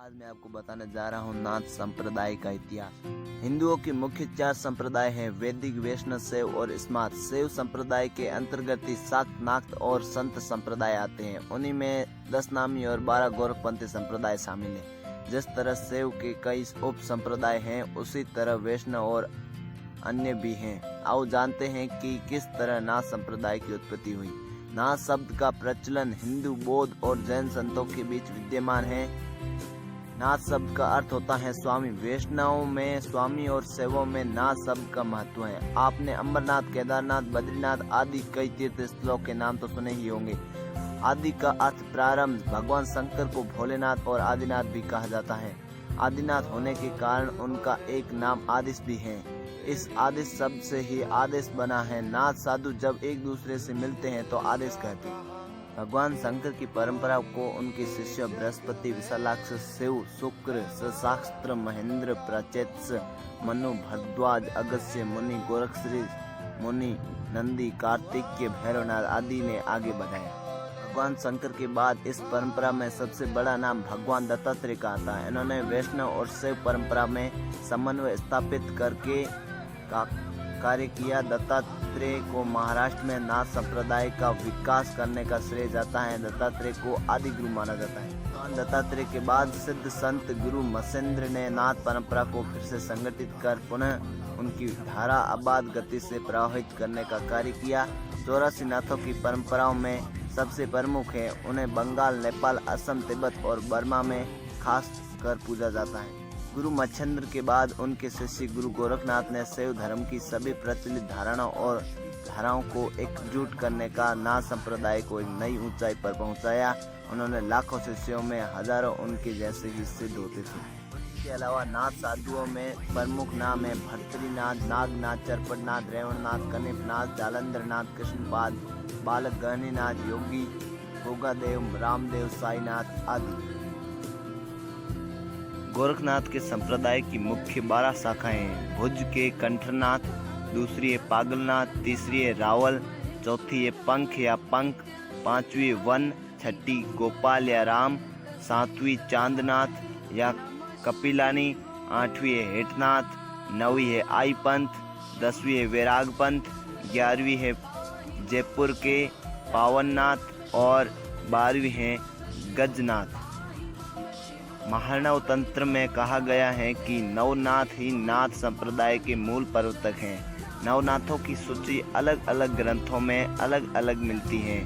आज मैं आपको बताने जा रहा हूँ नाथ संप्रदाय का इतिहास। हिंदुओं के मुख्य 4 संप्रदाय हैं: वैदिक, वैष्णव, शैव और स्मार्त। शैव संप्रदाय के अंतर्गत ही 7 नाथ और संत संप्रदाय आते हैं। उन्हीं में 10 नामी और 12 गोरखपंथी संप्रदाय शामिल हैं। जिस तरह शैव के कई उप संप्रदाय हैं, उसी तरह वैष्णव और अन्य भी हैं। आओ जानते हैं कि किस तरह नाथ संप्रदाय की उत्पत्ति हुई। नाथ शब्द का प्रचलन हिंदू, बौद्ध और जैन संतों के बीच विद्यमान है। नाथ शब्द का अर्थ होता है स्वामी। वैष्णव में स्वामी और शैवों में नाथ शब्द का महत्व है। आपने अमरनाथ, केदारनाथ, बद्रीनाथ आदि कई तीर्थ स्थलों के नाम तो सुने ही होंगे। आदि का अर्थ प्रारंभ। भगवान शंकर को भोलेनाथ और आदिनाथ भी कहा जाता है। आदिनाथ होने के कारण उनका एक नाम आदिश भी है। इस आदेश शब्द से ही आदेश बना है। नाथ साधु जब एक दूसरे से मिलते हैं तो आदेश कहते हैं। भगवान शंकर की परंपरा को उनके शिष्य बृहस्पति, विशालाक्ष, शिव, शुक्र, सहस्त्र, महेंद्र, प्रचेतस, मनु, भरद्वाज, अगस्त्य मुनि, गोरक्षश्री मुनि, नंदी, कार्तिकेय, भैरवनाथ आदि ने आगे बढ़ाया। भगवान शंकर के बाद इस परंपरा में सबसे बड़ा नाम भगवान दत्तात्रेय का आता है। इन्होंने वैष्णव और शैव परंपरा में समन्वय स्थापित करके कार्य किया। दत्तात्रेय को महाराष्ट्र में नाथ संप्रदाय का विकास करने का श्रेय जाता है। दत्तात्रेय को आदि गुरु माना जाता है। दत्तात्रेय के बाद सिद्ध संत गुरु मत्स्येंद्र ने नाथ परंपरा को फिर से संगठित कर पुनः उनकी धारा आबाद गति से प्रवाहित करने का कार्य किया। 84 नाथों की परंपराओं में सबसे प्रमुख है। उन्हें बंगाल, नेपाल, असम, तिब्बत और बर्मा में खास कर पूजा जाता है। गुरु मत्स्येंद्र के बाद उनके शिष्य गुरु गोरखनाथ ने शैव धर्म की सभी प्रचलित धाराओं को एकजुट करने का नाथ संप्रदाय को एक नई ऊंचाई पर पहुंचाया। उन्होंने लाखों शिष्यों में हजारों उनके जैसे ही सिद्ध होते थे। इसके अलावा नाथ साधुओं में प्रमुख नाम है भर्तृनाथ, नागनाथ, चरपटनाथ, रेवणनाथ, कनिपनाथ, जालंधरनाथ, कृष्णपाद, बालक गहनीनाथ, योगी, गोगादेव, रामदेव, साईनाथ आदि। गोरखनाथ के संप्रदाय की मुख्य 12 शाखाएं हैं। भुज के कंठनाथ, दूसरी है पागलनाथ, तीसरी है रावल, चौथी है पंख या पंख, 5वीं वन, 6ठी गोपाल या राम, 7वीं चांदनाथ या कपिलानी, 8वीं है हेटनाथ, 9वीं है आई पंथ, 10वीं है वैराग पंथ, 11वीं है जयपुर के पावननाथ और 12वीं है गजनाथ। महानव तंत्र में कहा गया है कि नवनाथ ही नाथ संप्रदाय के मूल प्रवर्तक हैं। नवनाथों की सूची अलग अलग ग्रंथों में अलग अलग मिलती है।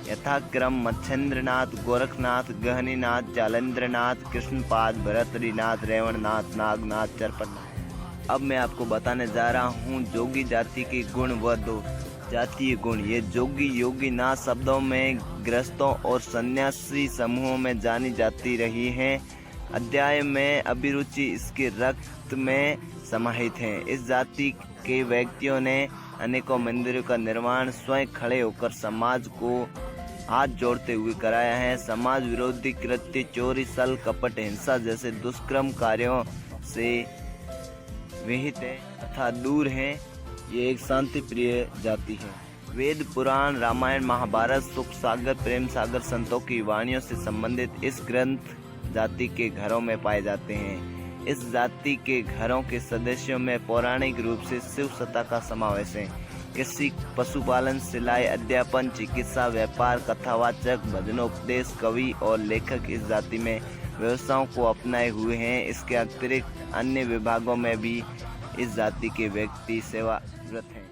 यथाक्रम मत्स्येंद्रनाथ, गोरखनाथ, गहनीनाथ, जालंधरनाथ, कृष्णपाद, भर्तृनाथ, रेवणनाथ, नागनाथ, चरपटनाथ। अब मैं आपको बताने जा रहा हूँ जोगी जाति के गुण व दोष। जातीय गुण। ये जोगी योगी नाथ शब्दों में गृहस्थों और सन्यासी समूहों में जानी जाती रही है। अध्याय में अभिरुचि इसके रक्त में समाहित है। इस जाति के व्यक्तियों ने अनेकों मंदिरों का निर्माण स्वयं खड़े होकर समाज को हाथ जोड़ते हुए कराया है। समाज विरोधी कृत्य, चोरी, छल, कपट, हिंसा जैसे दुष्कर्म कार्यों से विहित है तथा दूर है। ये एक शांति प्रिय जाति है। वेद, पुराण, रामायण, महाभारत, सुख सागर, प्रेम सागर संतों की वाणियों से संबंधित इस ग्रंथ जाति के घरों में पाए जाते हैं। इस जाति के घरों के सदस्यों में पौराणिक रूप से शिव सत्ता का समावेश है। कृषि, पशुपालन, सिलाई, अध्यापन, चिकित्सा, व्यापार, कथावाचक, भजनोपदेश, कवि और लेखक इस जाति में व्यवसायों को अपनाए हुए हैं। इसके अतिरिक्त अन्य विभागों में भी इस जाति के व्यक्ति सेवारत हैं।